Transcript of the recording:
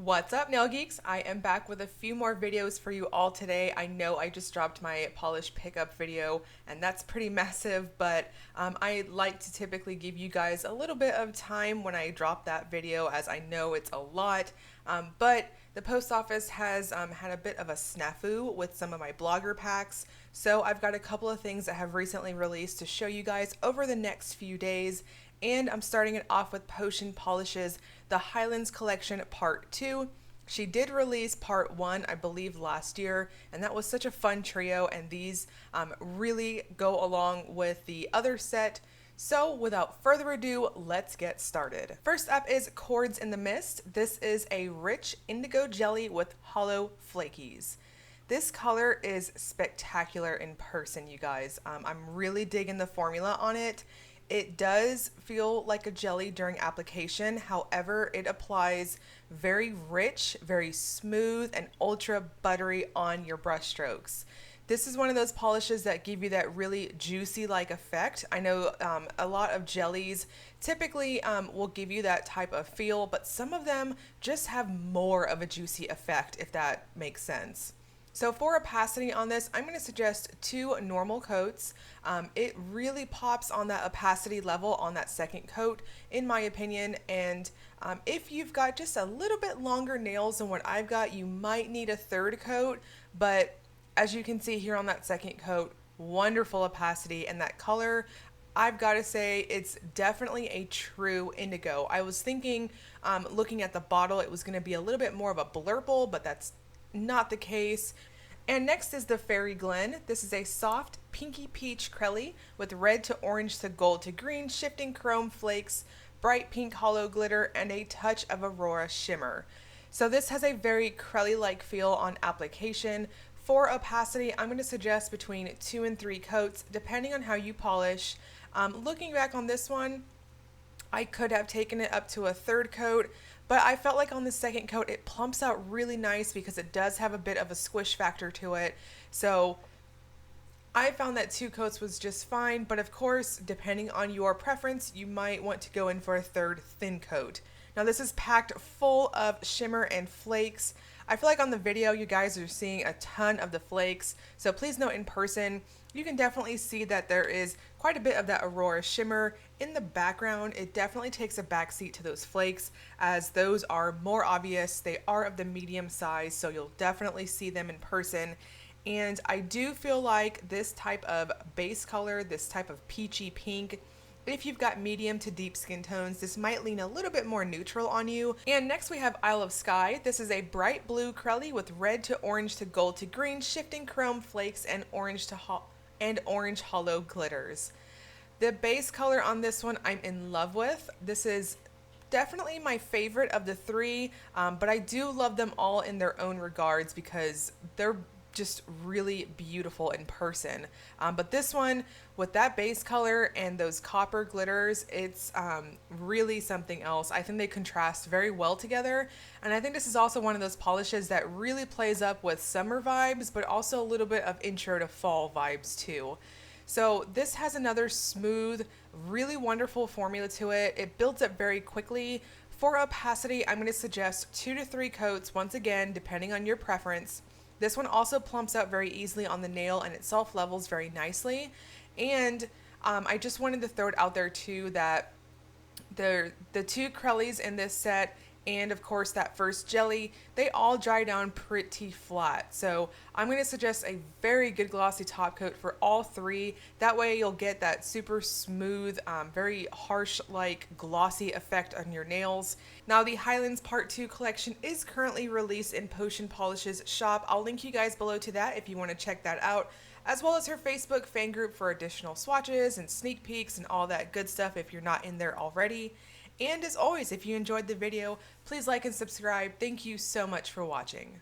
What's up, nail geeks? I am back with a few more videos for you all today. I know I just dropped my polish pickup video and that's pretty massive, but I like to typically give you guys a little bit of time when I drop that video, as I know it's a lot. But the post office has had a bit of a snafu with some of my blogger packs, so I've got a couple of things that have recently released to show you guys over the next few days. And I'm starting it off with Potion Polish's The Highlands Collection Part 2. She did release Part 1, I believe, last year, and that was such a fun trio, and these really go along with the other set. So without further ado, let's get started. First up is Chords in the Mist. This is a rich indigo jelly with hollow flakies. This color is spectacular in person, you guys. I'm really digging the formula on it. It does feel like a jelly during application, however, it applies very rich, very smooth, and ultra buttery on your brush strokes. This is one of those polishes that give you that really juicy-like effect. I know a lot of jellies typically will give you that type of feel, but some of them just have more of a juicy effect, if that makes sense. So for opacity on this, I'm going to suggest 2 normal coats. It really pops on that opacity level on that second coat, in my opinion. And if you've got just a little bit longer nails than what I've got, you might need a 3rd coat. But as you can see here on that second coat, wonderful opacity, and that color, I've got to say, it's definitely a true indigo. I was thinking, looking at the bottle, it was going to be a little bit more of a blurple, but that's not the case. And next is the Fairy Glen. This is a soft pinky peach crelly with red to orange to gold to green shifting chrome flakes, bright pink hollow glitter, and a touch of aurora shimmer. So this has a very crelly-like feel on application. For opacity, I'm going to suggest between 2 and 3 coats, depending on how you polish. Looking back on this one, I could have taken it up to a 3rd coat, but I felt like on the 2nd coat it plumps out really nice because it does have a bit of a squish factor to it. So I found that 2 coats was just fine, but of course, depending on your preference, you might want to go in for a 3rd thin coat. Now this is packed full of shimmer and flakes. I feel like on the video you guys are seeing a ton of the flakes, so please note in person you can definitely see that there is quite a bit of that aurora shimmer in the background. It definitely takes a backseat to those flakes, as those are more obvious. They are of the medium size, so you'll definitely see them in person. And I do feel like this type of base color, this type of peachy pink, if you've got medium to deep skin tones, this might lean a little bit more neutral on you. And next we have Isle of Skye. This is a bright blue crelly with red to orange to gold to green, shifting chrome flakes, and orange hollow glitters. The base color on this one I'm in love with. This is definitely my favorite of the 3, but I do love them all in their own regards because they're just really beautiful in person. But this one with that base color and those copper glitters, it's really something else. I think they contrast very well together, and I think this is also one of those polishes that really plays up with summer vibes, but also a little bit of intro to fall vibes too. So this has another smooth, really wonderful formula to it. It builds up very quickly. For opacity, I'm going to suggest 2 to 3 coats, once again, depending on your preference. This one also plumps out very easily on the nail, and it self-levels very nicely. And I just wanted to throw it out there too that the 2 crellies in this set, and of course that first jelly, they all dry down pretty flat. So I'm going to suggest a very good glossy top coat for all 3. That way you'll get that super smooth, very harsh like glossy effect on your nails. Now the Highlands Part 2 collection is currently released in Potion Polish's shop. I'll link you guys below to that if you want to check that out, as well as her Facebook fan group for additional swatches and sneak peeks and all that good stuff if you're not in there already. And as always, if you enjoyed the video, please like and subscribe. Thank you so much for watching.